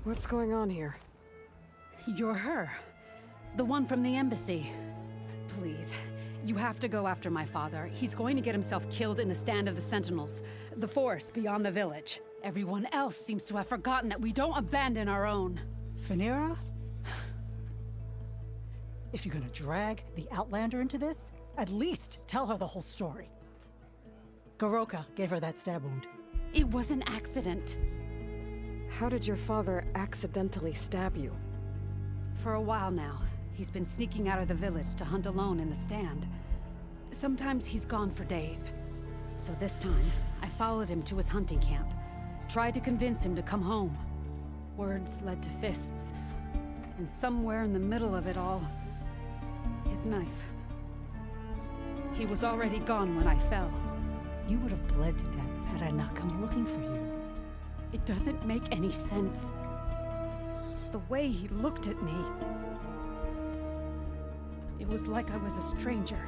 What's going on here? You're her. The one from the embassy. Please, you have to go after my father. He's going to get himself killed in the stand of the Sentinels. The forest beyond the village. Everyone else seems to have forgotten that we don't abandon our own. Phaneira? If you're gonna drag the Outlander into this, at least tell her the whole story. Goroka gave her that stab wound. It was an accident. How did your father accidentally stab you? For a while now, he's been sneaking out of the village to hunt alone in the stand. Sometimes he's gone for days. So this time, I followed him to his hunting camp. Tried to convince him to come home. Words led to fists. And somewhere in the middle of it all, his knife. He was already gone when I fell. You would have bled to death had I not come looking for you. It doesn't make any sense. The way he looked at me. It was like I was a stranger.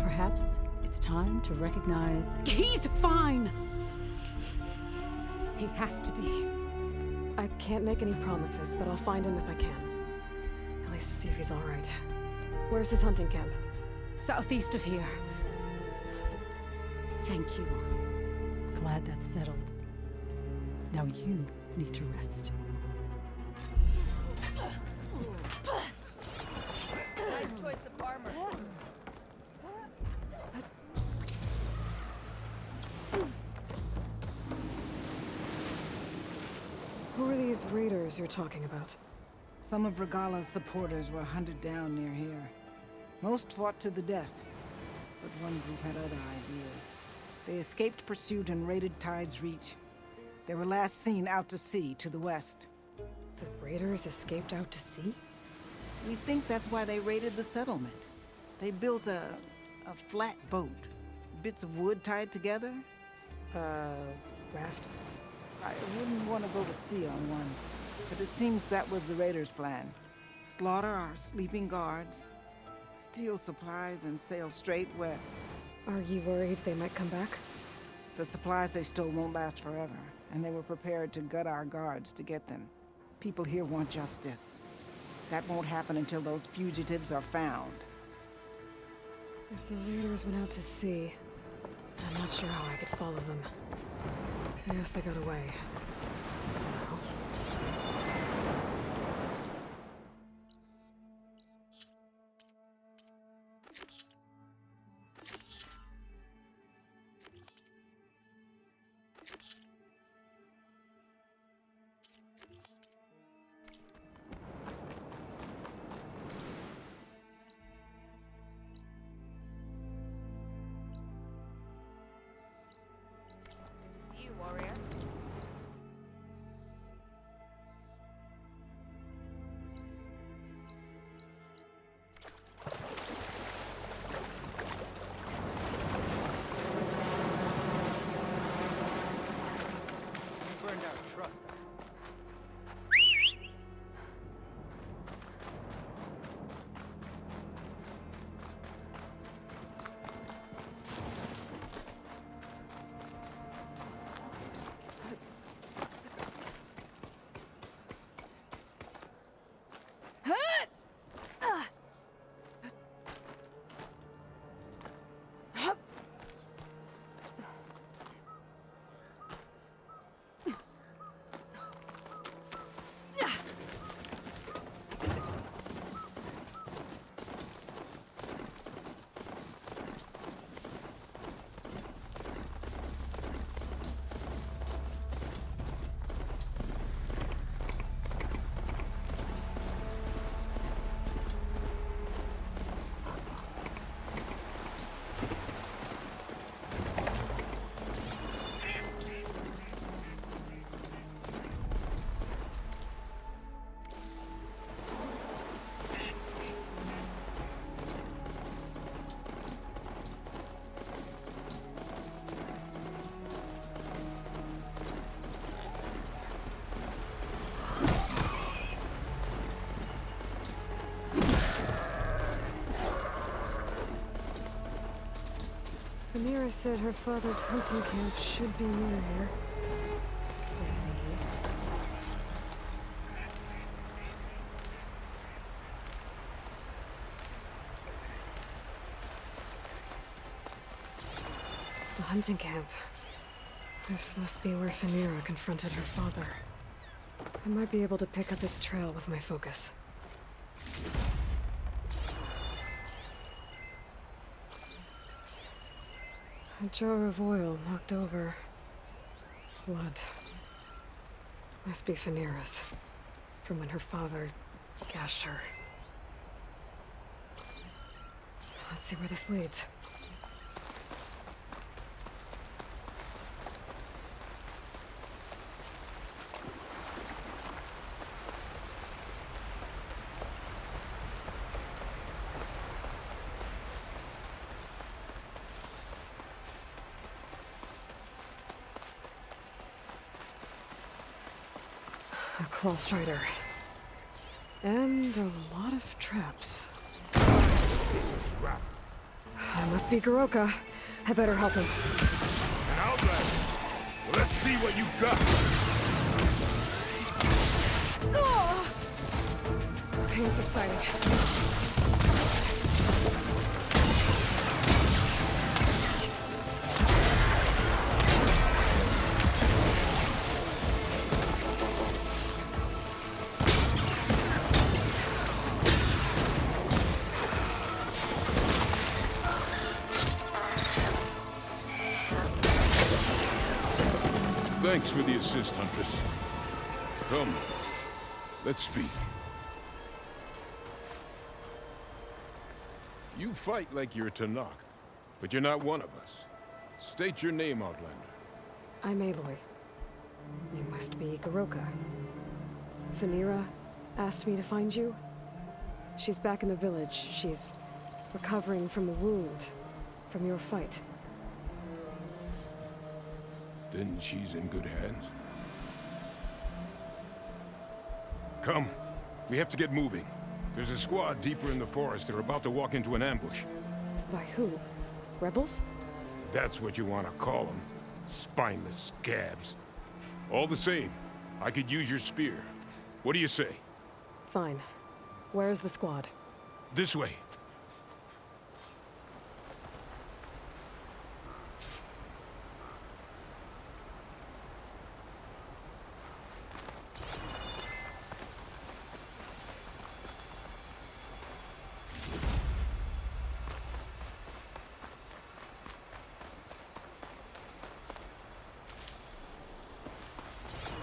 Perhaps it's time to recognize... He's fine! He has to be. I can't make any promises, but I'll find him if I can. At least to see if he's all right. Where's his hunting camp? Southeast of here. Thank you. Glad that's settled. Now you need to rest. Nice choice of armor. Who are these raiders you're talking about? Some of Regala's supporters were hunted down near here. Most fought to the death, but one group had other ideas. They escaped pursuit and raided Tide's Reach. They were last seen out to sea to the west. The raiders escaped out to sea? We think that's why they raided the settlement. They built a flat boat. Bits of wood tied together. Raft? I wouldn't want to go to sea on one, but it seems that was the raiders' plan. Slaughter our sleeping guards, steal supplies, and sail straight west. Are you worried they might come back? The supplies they stole won't last forever, and they were prepared to gut our guards to get them. People here want justice. That won't happen until those fugitives are found. If the raiders went out to sea, I'm not sure how I could follow them. I guess they got away. Now. See you, warrior. Burned our trust. Phaneira said her father's hunting camp should be near here. Steady. hunting camp. This must be where Phaneira confronted her father. I might be able to pick up his trail with my focus. A jar of oil knocked over. Blood. Must be Phaneira's. From when her father gashed her. Let's see where this leads. A claw strider. And a lot of traps. That must be Goroka. I better help him. An outlander. Well, let's see what you've got. Pain subsiding. Thanks for the assist, Huntress. Come, let's speak. You fight like you're Tanakh, but you're not one of us. State your name, Outlander. I'm Aloy. You must be Goroka. Phaneira asked me to find you. She's back in the village. She's recovering from a wound from your fight. Then she's in good hands. Come, we have to get moving. There's a squad deeper in the forest. They're about to walk into an ambush. By who? Rebels? That's what you want to call them. Spineless scabs. All the same, I could use your spear. What do you say? Fine. Where's the squad? This way.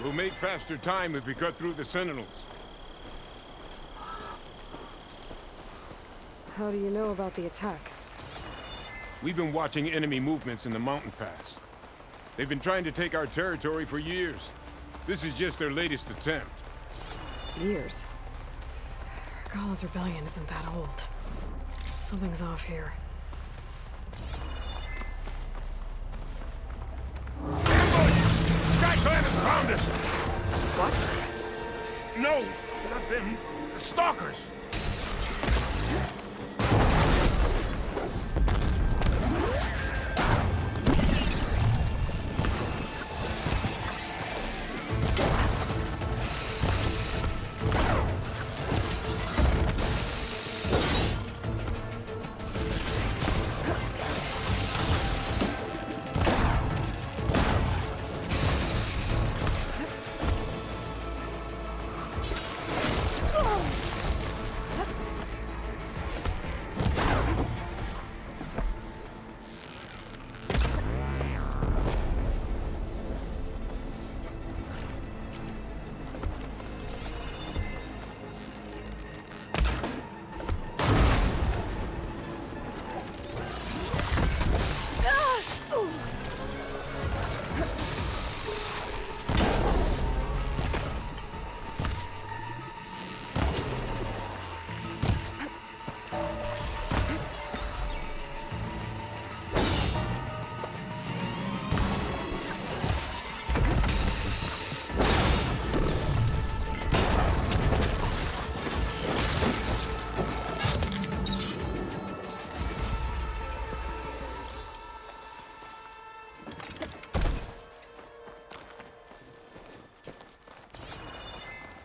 We'll make faster time if we cut through the Sentinels. How do you know about the attack? We've been watching enemy movements in the mountain pass. They've been trying to take our territory for years. This is just their latest attempt. Years. Gala's rebellion isn't that old. Something's off here. Skyclan has found us! What? No, not them. The stalkers!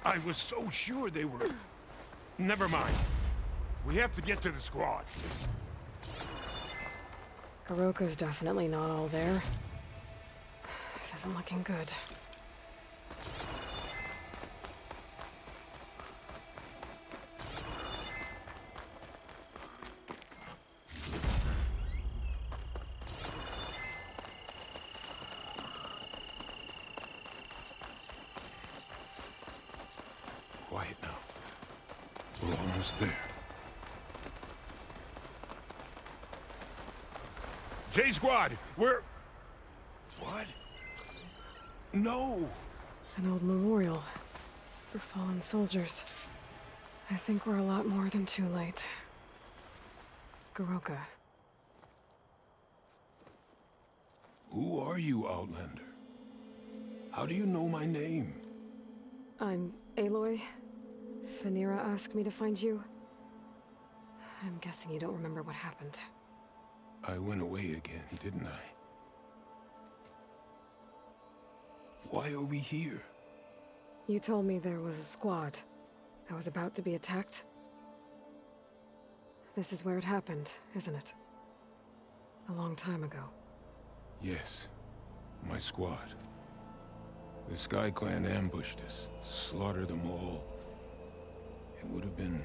I was so sure they were... Never mind. We have to get to the squad. Goroka's definitely not all there. This isn't looking good. Quiet now. We're almost there. J-Squad, we're... What? No! An old memorial for fallen soldiers. I think we're a lot more than too late. Goroka. Who are you, Outlander? How do you know my name? I'm Aloy. Phaneera asked me to find you. I'm guessing you don't remember what happened. I went away again, didn't I? Why are we here? You told me there was a squad. I was about to be attacked. This is where it happened, isn't it? A long time ago. Yes, my squad. The Sky Clan ambushed us, slaughtered them all. It would have been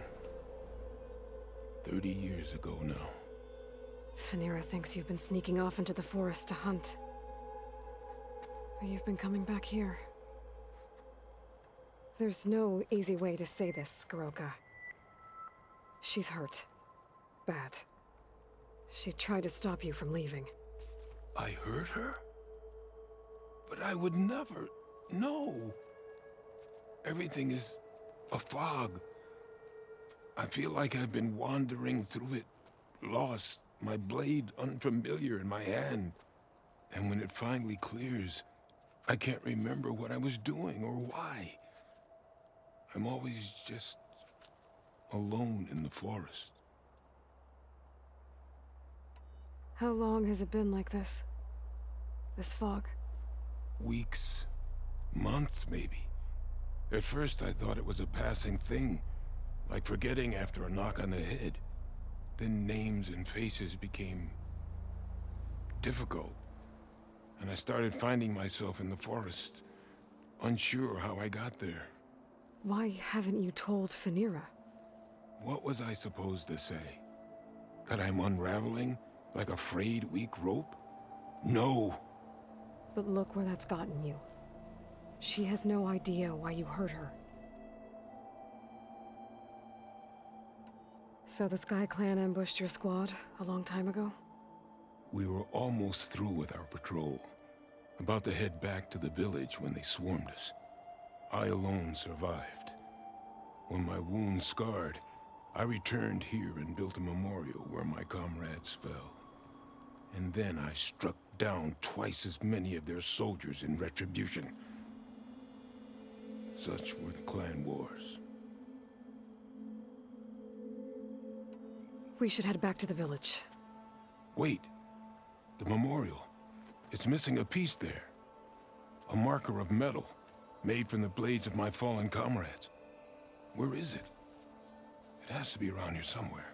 30 years ago now. Phaneera thinks you've been sneaking off into the forest to hunt. But you've been coming back here. There's no easy way to say this, Goroka. She's hurt. Bad. She tried to stop you from leaving. I hurt her? But I would never... No! Everything is a fog. I feel like I've been wandering through it, lost, my blade unfamiliar in my hand. And when it finally clears, I can't remember what I was doing or why. I'm always just alone in the forest. How long has it been like this? This fog? Weeks, months maybe. At first I thought it was a passing thing, like forgetting after a knock on the head. Then names and faces became difficult, and I started finding myself in the forest, unsure how I got there. Why haven't you told Phaneera? What was I supposed to say? That I'm unraveling like a frayed, weak rope? No! But look where that's gotten you. She has no idea why you hurt her. So the Sky Clan ambushed your squad a long time ago? We were almost through with our patrol. About to head back to the village when they swarmed us. I alone survived. When my wounds scarred, I returned here and built a memorial where my comrades fell. And then I struck down twice as many of their soldiers in retribution. Such were the clan wars. We should head back to the village. Wait. The memorial. It's missing a piece there. A marker of metal, made from the blades of my fallen comrades. Where is it? It has to be around here somewhere.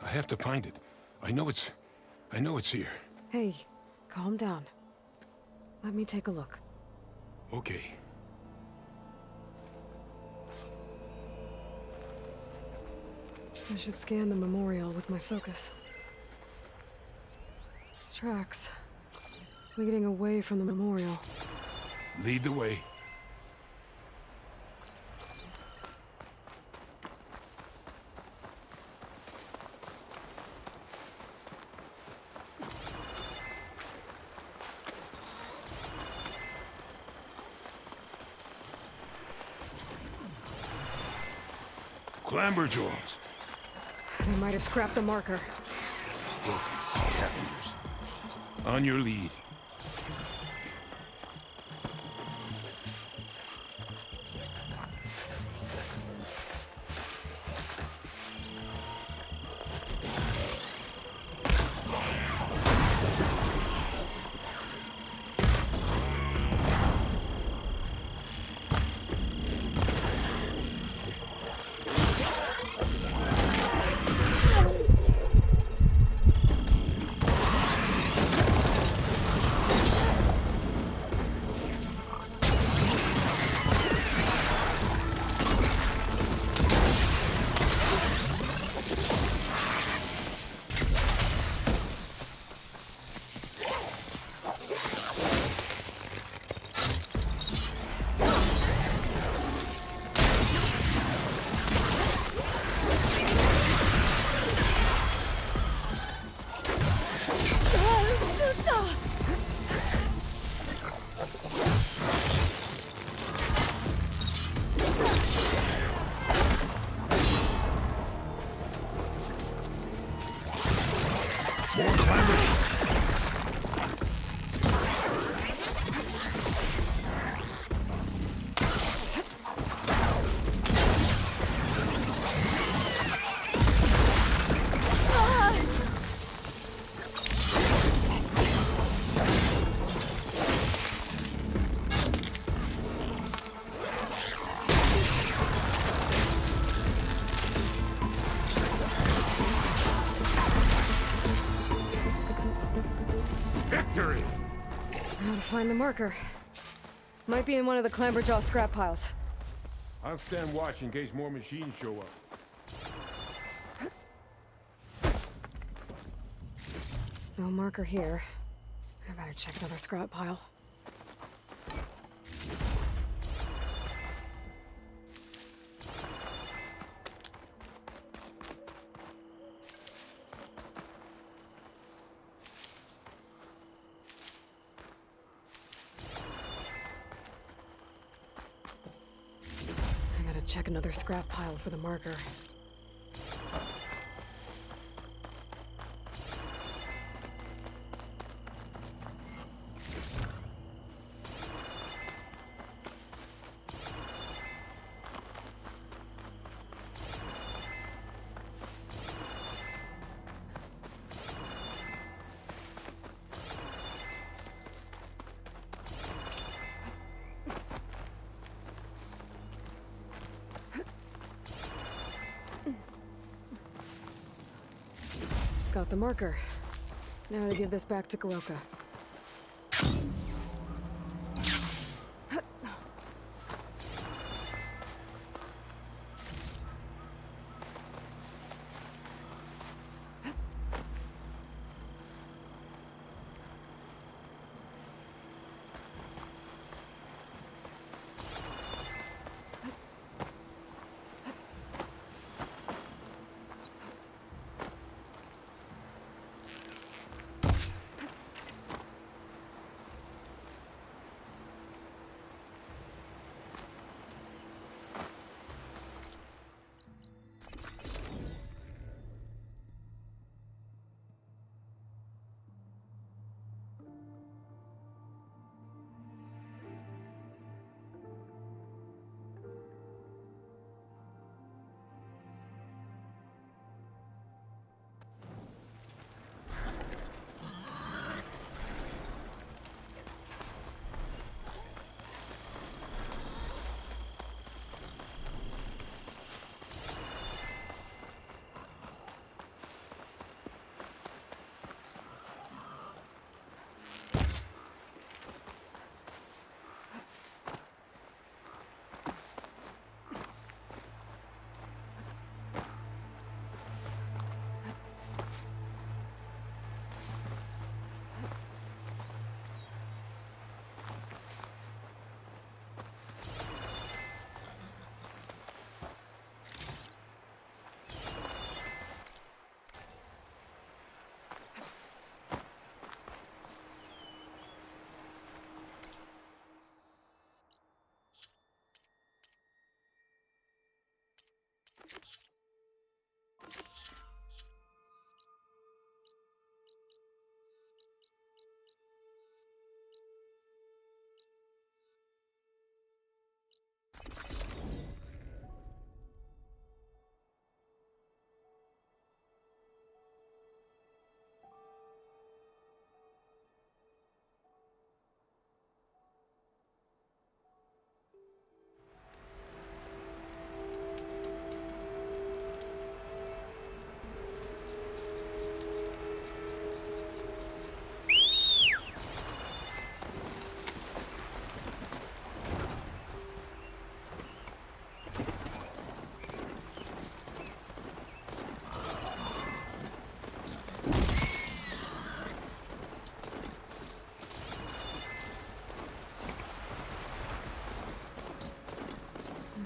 I have to find it. I know it's here. Hey, calm down. Let me take a look. Okay. I should scan the memorial with my focus. Tracks leading away from the memorial. Lead the way. Clamberjaws. They might have scrapped the marker. Scavengers. On your lead. find the marker. Might be in one of the clamberjaw scrap piles. I'll stand watch in case more machines show up. No marker here. I better check another scrap pile. Check another scrap pile for the marker. Got the marker. Now to give this back to Goroka.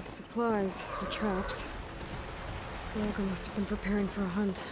Supplies for traps. Olga must have been preparing for a hunt.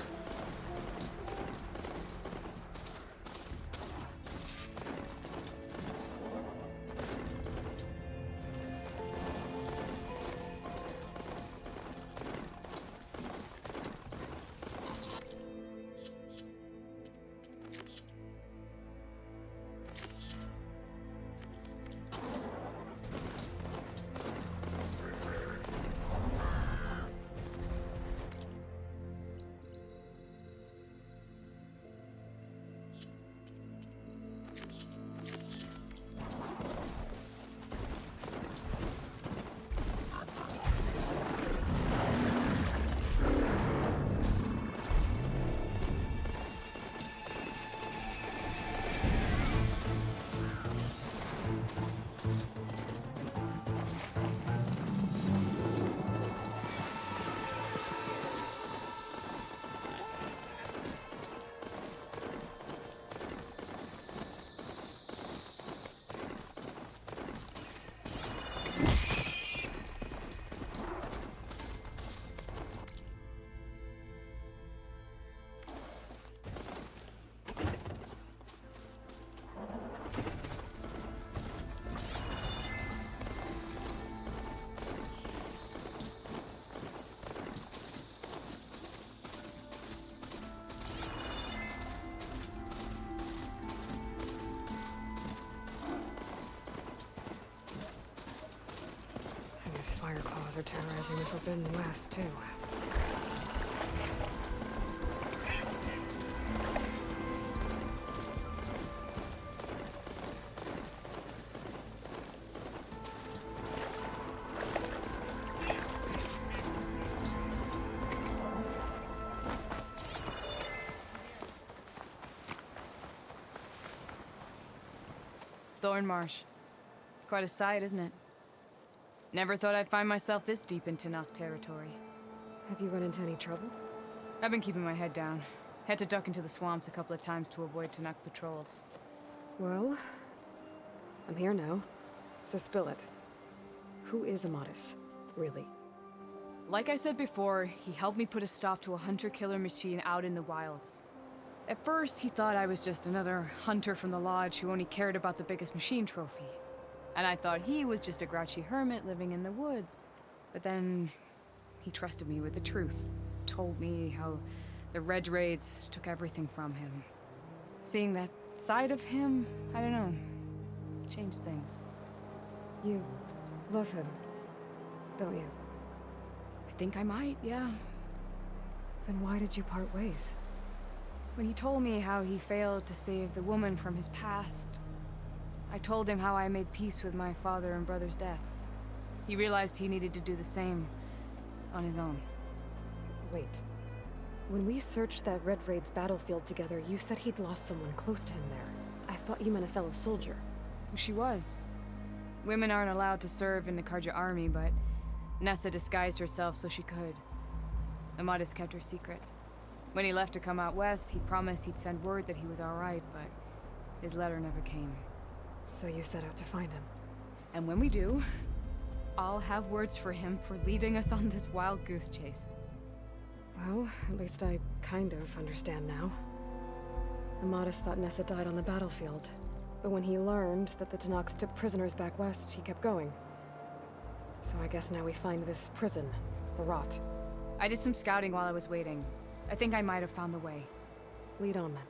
fire claws are terrorizing the Forbidden West, too. Thornmarsh. Quite a sight, isn't it? Never thought I'd find myself this deep in Tenakth territory. Have you run into any trouble? I've been keeping my head down. Had to duck into the swamps a couple of times to avoid Tenakth patrols. Well, I'm here now, so spill it. Who is Amatis, really? Like I said before, he helped me put a stop to a hunter-killer machine out in the wilds. At first, he thought I was just another hunter from the lodge who only cared about the biggest machine trophy. And I thought he was just a grouchy hermit living in the woods. But then, he trusted me with the truth. Told me how the Red Raids took everything from him. Seeing that side of him, I don't know, changed things. You love him, don't you? I think I might, yeah. Then why did you part ways? When he told me how he failed to save the woman from his past, I told him how I made peace with my father and brother's deaths. He realized he needed to do the same on his own. Wait. When we searched that Red Raid's battlefield together, you said he'd lost someone close to him there. I thought you meant a fellow soldier. She was. Women aren't allowed to serve in the Karja army, but Nessa disguised herself so she could. Amatis kept her secret. When he left to come out west, he promised he'd send word that he was all right, but his letter never came. So you set out to find him. And when we do, I'll have words for him for leading us on this wild goose chase. Well, at least I kind of understand now. Amatis thought Nessa died on the battlefield, but when he learned that the Tenakth took prisoners back west, he kept going. So I guess now we find this prison, the Rot. I did some scouting while I was waiting. I think I might have found the way. Lead on then.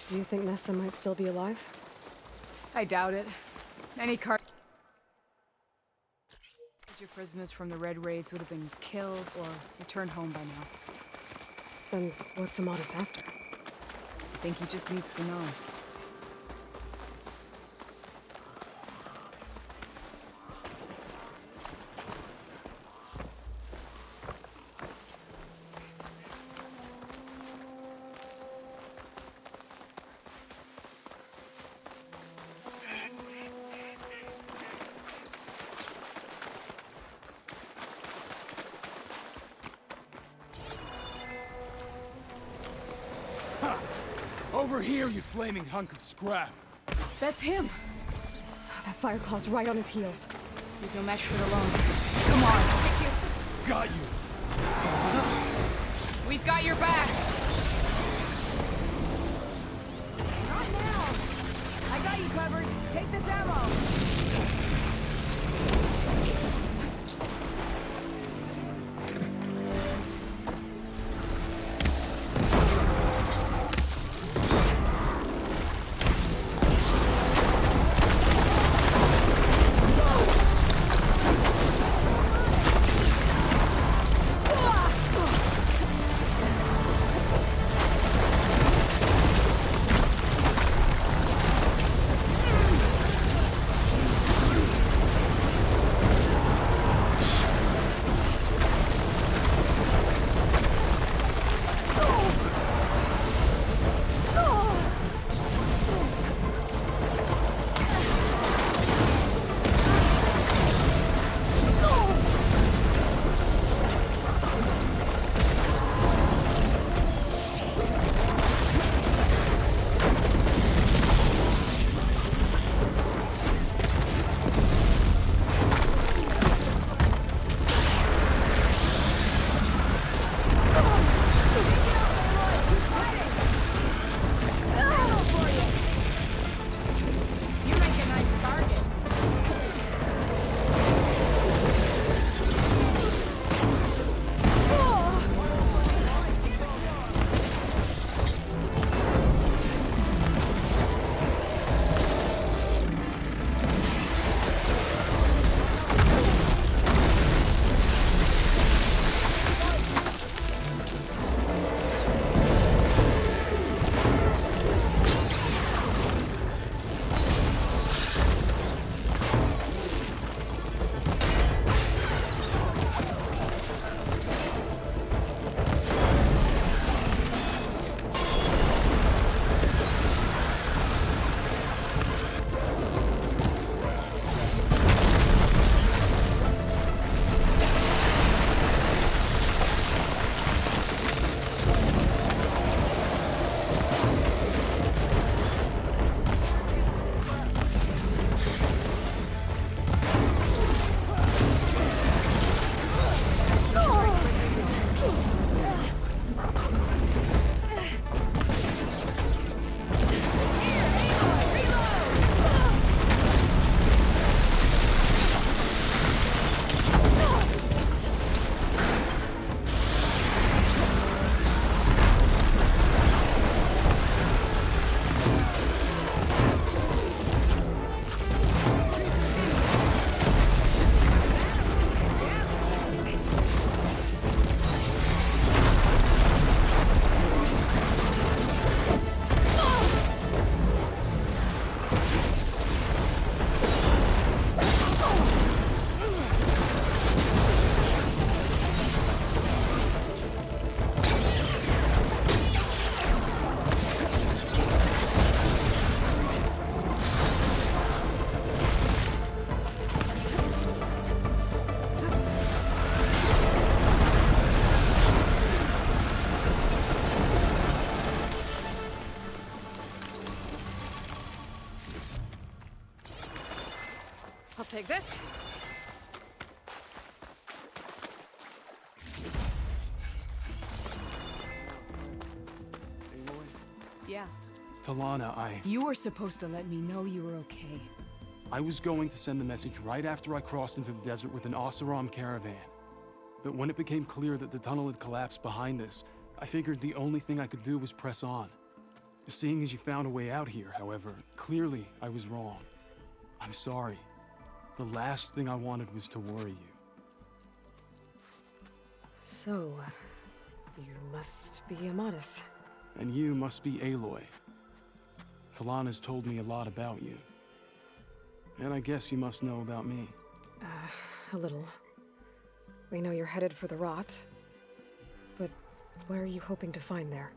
Do you think Nessa might still be alive? I doubt it. Any Karja prisoners from the Red Raids would have been killed or returned home by now. Then what's Amatis after? I think he just needs to know. Over here, you flaming hunk of scrap! That's him! That Fireclaw's right on his heels. He's no match for the lone. Come on, Got you! we've got your back! Not now! I got you covered! Take this ammo! I'll take this. Yeah. Talana, You were supposed to let me know you were okay. I was going to send the message right after I crossed into the desert with an Oseram caravan. But when it became clear that the tunnel had collapsed behind us, I figured the only thing I could do was press on. Seeing as you found a way out here, however, clearly I was wrong. I'm sorry. The last thing I wanted was to worry you. So, you must be Amatis. And you must be Aloy. Talana's told me a lot about you. And I guess you must know about me. A little. We know you're headed for the rot. But what are you hoping to find there?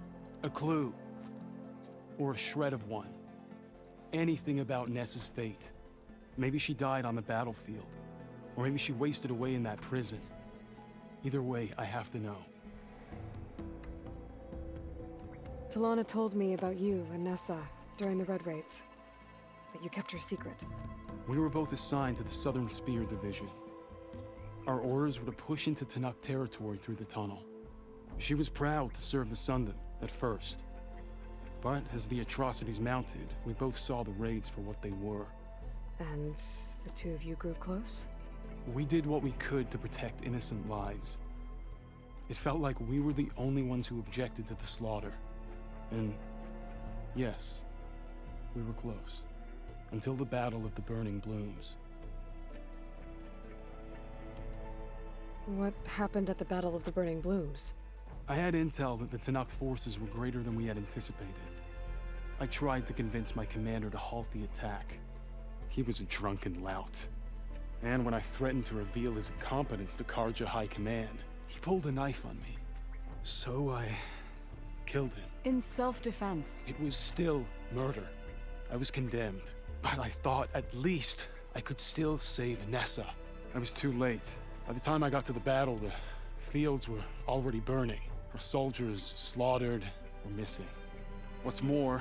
A clue. Or a shred of one. Anything about Nessa's fate. Maybe she died on the battlefield. Or maybe she wasted away in that prison. Either way, I have to know. Talana told me about you and Nessa during the Red Raids. That you kept her secret. We were both assigned to the Southern Spear Division. Our orders were to push into Tanakh territory through the tunnel. She was proud to serve the Sundan at first. But as the atrocities mounted, we both saw the raids for what they were. And the two of you grew close? We did what we could to protect innocent lives. It felt like we were the only ones who objected to the slaughter. And yes, we were close. Until the Battle of the Burning Blooms. What happened at the Battle of the Burning Blooms? I had intel that the Tanakh forces were greater than we had anticipated. I tried to convince my commander to halt the attack. He was a drunken lout. And when I threatened to reveal his incompetence to Karja High Command, he pulled a knife on me. So I killed him. In self-defense. It was still murder. I was condemned. But I thought at least I could still save Nessa. I was too late. By the time I got to the battle, the fields were already burning. Our soldiers slaughtered or missing. What's more,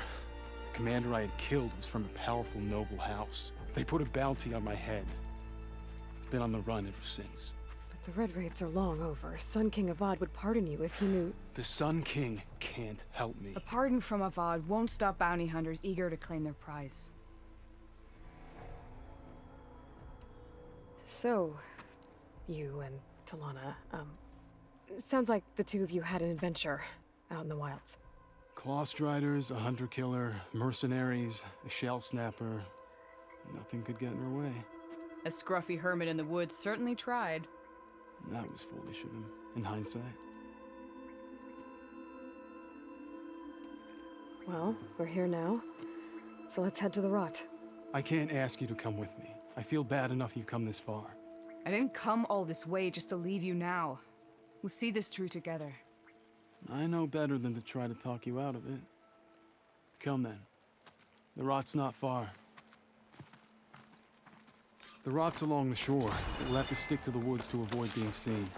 the commander I had killed was from a powerful noble house. They put a bounty on my head. I've been on the run ever since. But the Red Raids are long over. Sun King Avad would pardon you if he knew... The Sun King can't help me. A pardon from Avad won't stop bounty hunters eager to claim their prize. So, you and Talana, sounds like the two of you had an adventure out in the wilds. Clawstriders, a hunter-killer, mercenaries, a shell snapper. Nothing could get in her way. A scruffy hermit in the woods certainly tried. That was foolish of him, in hindsight. Well, we're here now, so let's head to the rot. I can't ask you to come with me. I feel bad enough you've come this far. I didn't come all this way just to leave you now. We'll see this through together. I know better than to try to talk you out of it. Come then. The rot's not far. The rot's along the shore, but we'll have to stick to the woods to avoid being seen.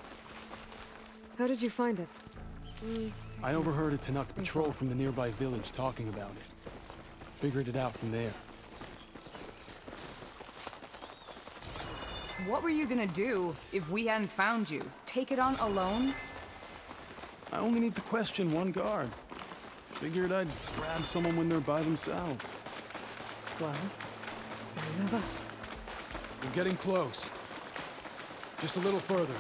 How did you find it? I overheard a Tanakh patrol from the nearby village talking about it. Figured it out from there. What were you gonna do if we hadn't found you? Take it on alone? I only need to question one guard. Figured I'd grab someone when they're by themselves. Well, you have us. We're getting close. Just a little further.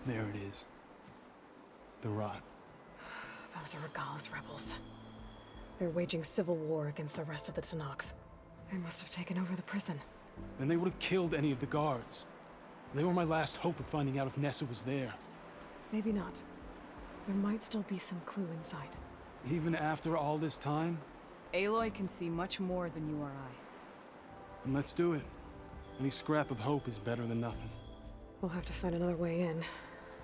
There it is. The rot. Those are Regala's rebels. They're waging civil war against the rest of the Tanakh. They must have taken over the prison. Then they would have killed any of the guards. They were my last hope of finding out if Nessa was there. Maybe not. There might still be some clue inside. Even after all this time? Aloy can see much more than you or I. Then let's do it. Any scrap of hope is better than nothing. We'll have to find another way in.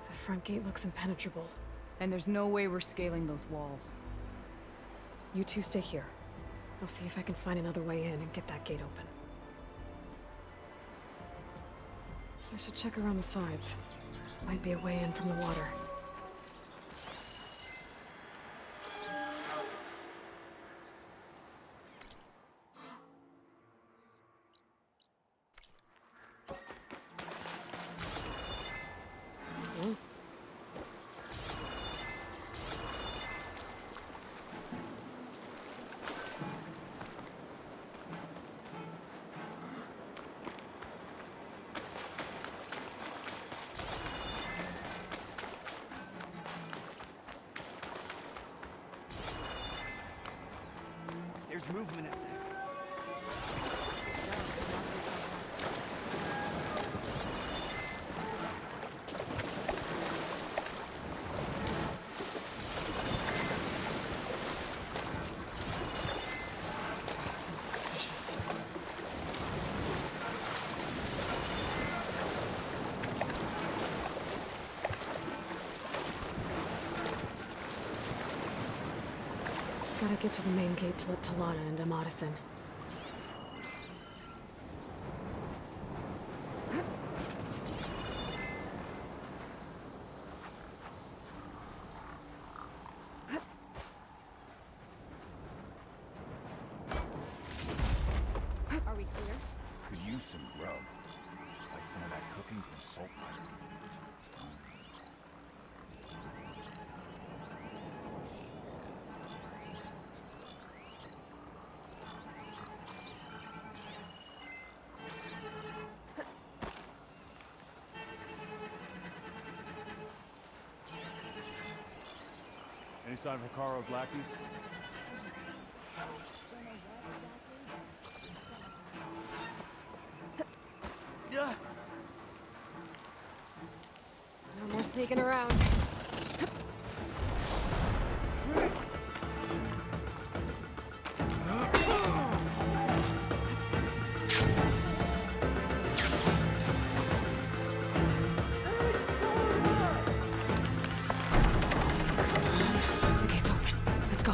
The front gate looks impenetrable. And there's no way we're scaling those walls. You two stay here. I'll see if I can find another way in and get that gate open. I should check around the sides. Might be a way in from the water. There's movement up there. Still suspicious. Gotta get to the main gate to let Talana and Amadis in. Are we clear? Could use some grub. Like some of that cooking from Saltfire. Any sign of Hikaro's lackeys? Yeah. No more sneaking around. The gate's open. Let's go.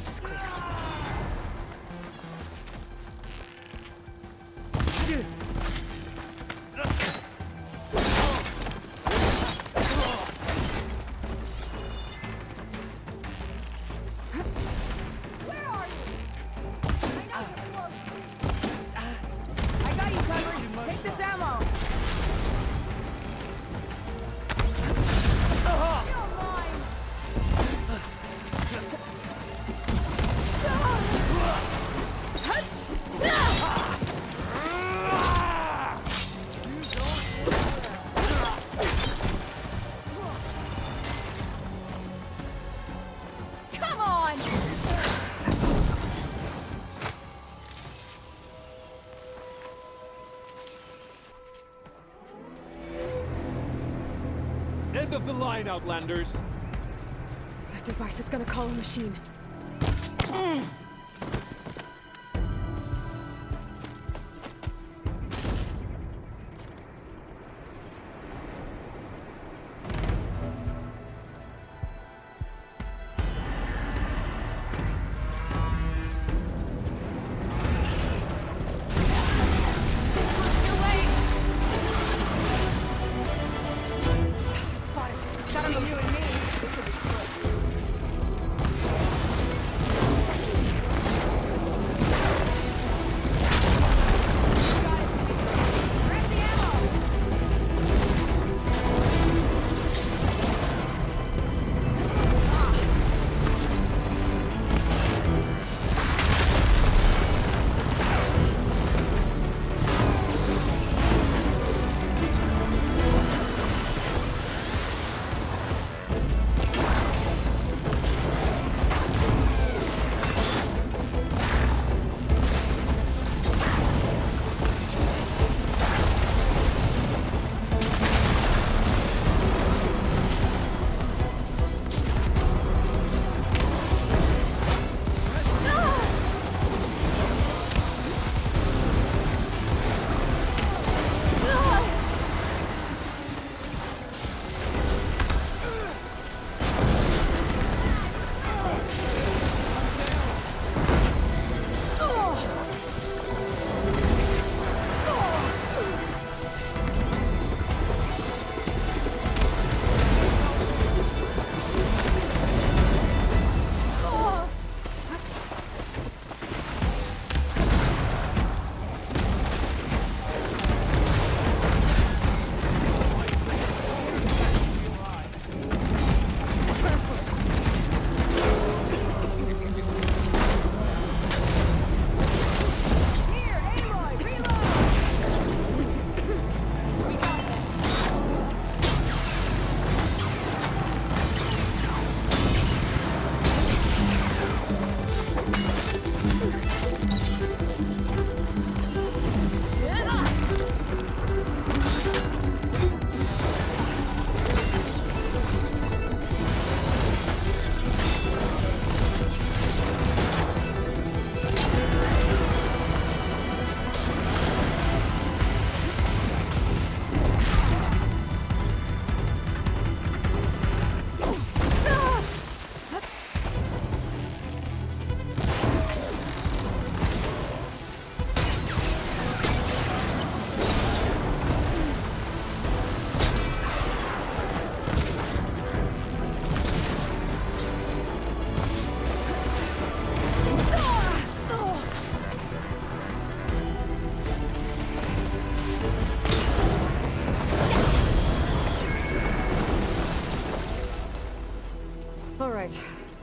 coast is clear. End of the line, Outlanders! That device is gonna call a machine.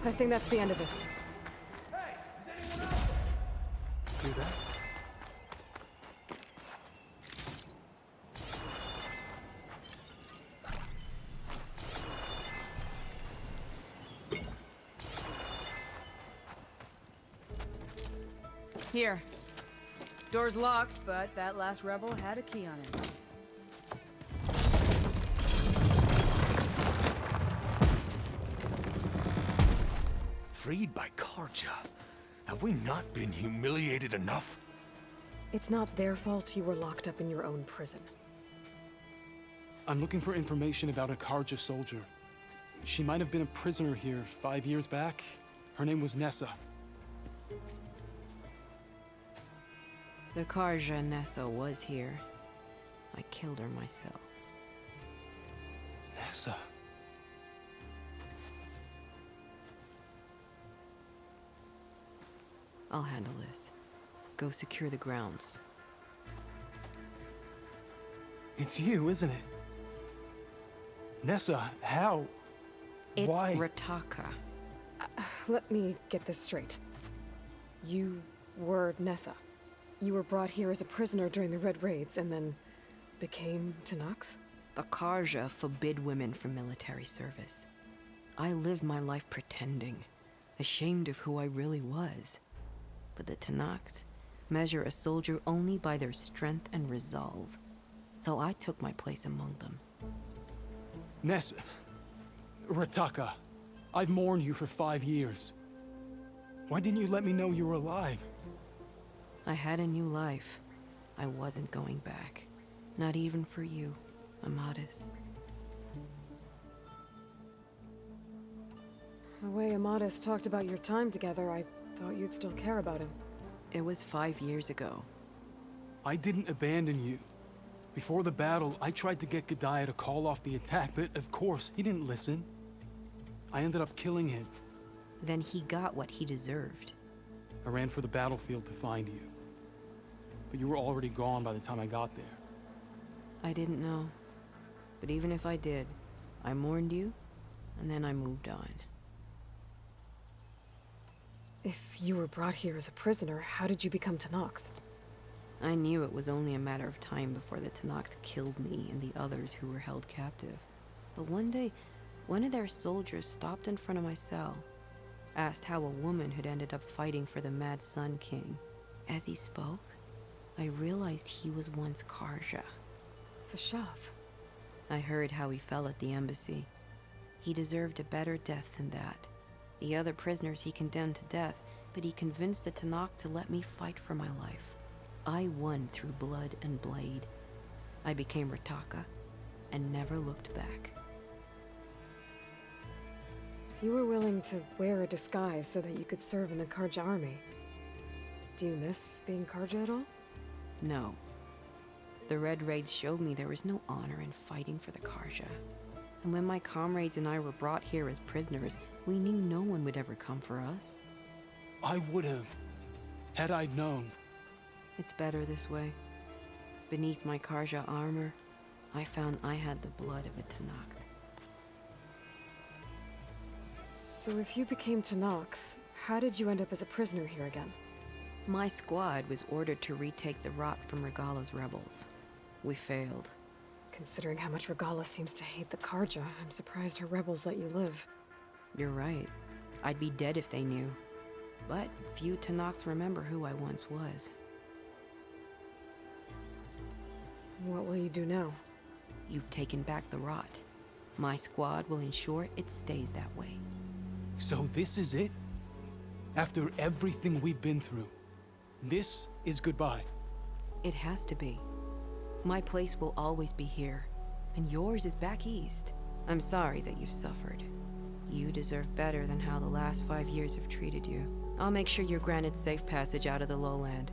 I think that's the end of it. Do that? Here. Door's locked, but that last rebel had a key on it. Freed by Karja. Have we not been humiliated enough? It's not their fault you were locked up in your own prison. I'm looking for information about a Karja soldier. She might have been a prisoner here 5 years back. Her name was Nessa. The Karja Nessa was here. I killed her myself. Nessa. I'll handle this. Go secure the grounds. It's you, isn't it? Nessa, how? It's Why? Rataka. Let me get this straight. You were Nessa. You were brought here as a prisoner during the Red Raids and then became Tenakth? The Karja forbid women from military service. I lived my life pretending, ashamed of who I really was. But the Tenakth measure a soldier only by their strength and resolve. So I took my place among them. Nessa. Rataka. I've mourned you for 5 years. Why didn't you let me know you were alive? I had a new life. I wasn't going back. Not even for you, Amadis. The way Amadis talked about your time together, I thought you'd still care about him. It was 5 years ago. I didn't abandon you. Before the battle, I tried to get G'daiah to call off the attack, but of course, he didn't listen. I ended up killing him. Then he got what he deserved. I ran for the battlefield to find you. But you were already gone by the time I got there. I didn't know. But even if I did, I mourned you, and then I moved on. If you were brought here as a prisoner, how did you become Tenakth? I knew it was only a matter of time before the Tenakth killed me and the others who were held captive. But one day, one of their soldiers stopped in front of my cell, asked how a woman had ended up fighting for the Mad Sun King. As he spoke, I realized he was once Karja. Vashav. I heard how he fell at the embassy. He deserved a better death than that. The other prisoners he condemned to death, but he convinced the Tenakth to let me fight for my life. I won through blood and blade. I became Rataka and never looked back. You were willing to wear a disguise so that you could serve in the Karja army. Do you miss being Karja at all? No. The Red Raids showed me there was no honor in fighting for the Karja. And when my comrades and I were brought here as prisoners, we knew no one would ever come for us. I would have, had I known. It's better this way. Beneath my Karja armor, I found I had the blood of a Tenakth. So if you became Tenakth, how did you end up as a prisoner here again? My squad was ordered to retake the Rot from Regala's rebels. We failed. Considering how much Regala seems to hate the Karja, I'm surprised her rebels let you live. You're right. I'd be dead if they knew. But few Tenakth remember who I once was. What will you do now? You've taken back the Rot. My squad will ensure it stays that way. So this is it? After everything we've been through, this is goodbye. It has to be. My place will always be here, and yours is back east. I'm sorry that you've suffered. You deserve better than how the last 5 years have treated you. I'll make sure you're granted safe passage out of the lowland.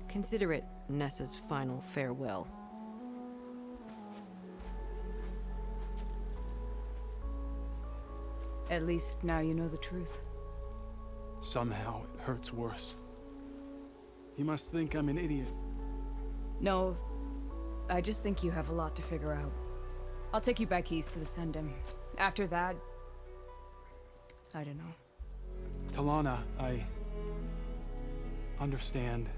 Consider it Nessa's final farewell. At least now you know the truth. Somehow it hurts worse. You must think I'm an idiot. No, I just think you have a lot to figure out. I'll take you back east to the Sendem. After that, I don't know. Talana, I understand.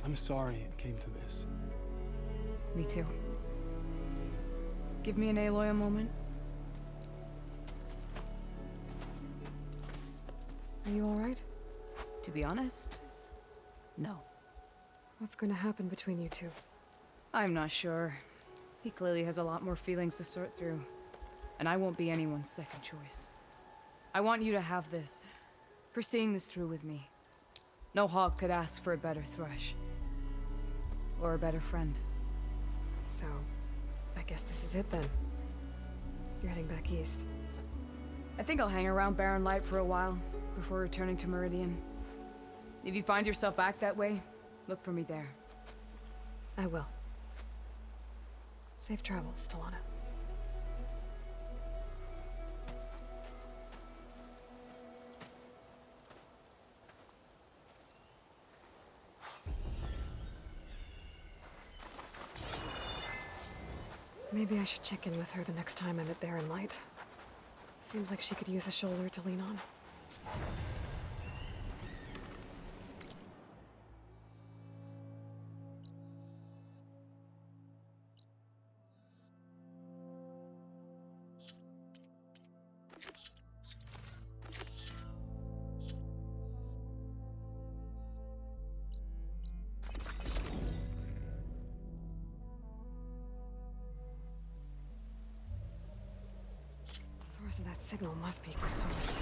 I'm sorry it came to this. Me too. Give me an Aloy a moment. Are you alright? To be honest, no. What's going to happen between you two? I'm not sure. He clearly has a lot more feelings to sort through. And I won't be anyone's second choice. I want you to have this, for seeing this through with me. No hawk could ask for a better thrush. Or a better friend. So, I guess this is it then. You're heading back east. I think I'll hang around Barren Light for a while. before returning to Meridian. If you find yourself back that way, look for me there. I will. Safe travels, Talana. Maybe I should check in with her the next time I'm at Barren Light. Seems like she could use a shoulder to lean on. Source of that signal must be close.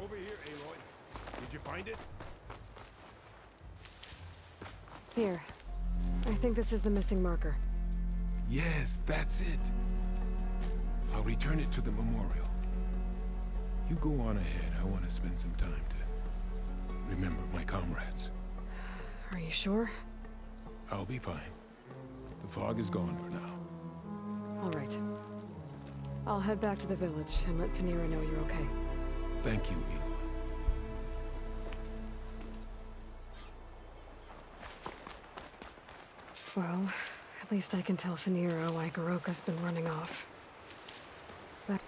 Over here, Aloy. Did you find it? Here. I think this is the missing marker. Yes, that's it. I'll return it to the memorial. You go on ahead. I want to spend some time to remember my comrades. Are you sure? I'll be fine. The fog is gone for now. All right. I'll head back to the village and let Fanira know you're okay. Thank you, Aloy. Well, at least I can tell Fanira why Goroka's been running off. But...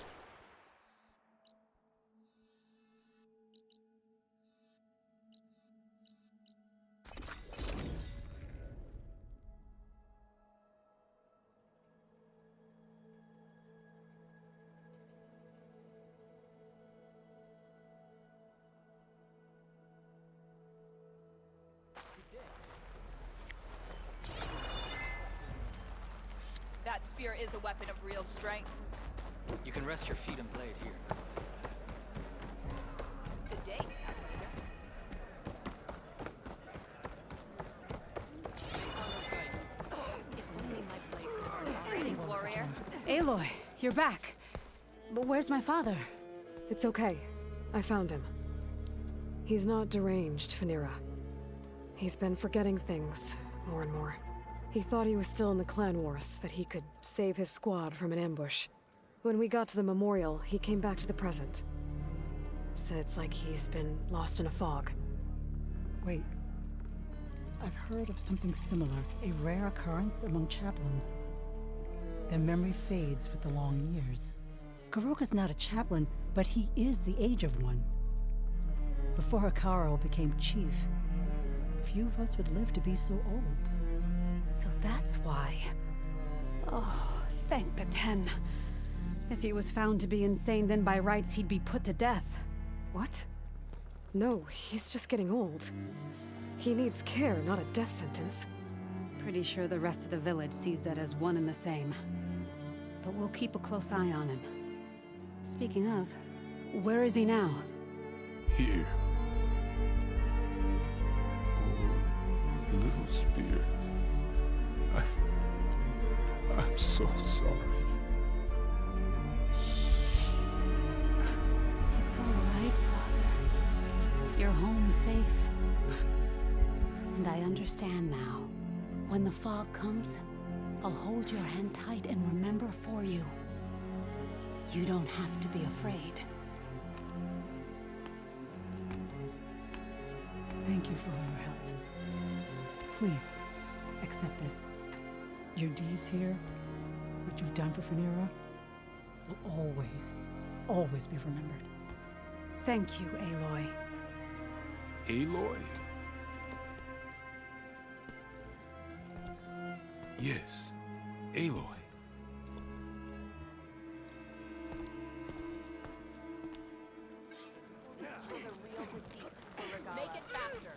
That spear is a weapon of real strength. You can rest your feet and blade here. Today. Greetings, warrior. Aloy, you're back. But where's my father? It's okay. I found him. He's not deranged, Fanira. He's been forgetting things, more and more. He thought he was still in the clan wars, that he could save his squad from an ambush. When we got to the memorial, he came back to the present. Said it's like he's been lost in a fog. Wait. I've heard of something similar, a rare occurrence among chaplains. Their memory fades with the long years. Goroka's not a chaplain, but he is the age of one. Before Hikaru became chief, few of us would live to be so old. So that's why. Oh, thank the 10. If he was found to be insane, then by rights he'd be put to death. What? No, he's just getting old. He needs care, not a death sentence. Pretty sure the rest of the village sees that as one and the same. But we'll keep a close eye on him. Speaking of, where is he now? Here. Oh, little spear. I'm so sorry. It's all right, Father. You're home safe. And I understand now. When the fog comes, I'll hold your hand tight and remember for you. You don't have to be afraid. Thank you for all your help. Please, accept this. Your deeds here, what you've done for Fanira, will always, always be remembered. Thank you, Aloy. Aloy? Yes, Aloy. Make it faster.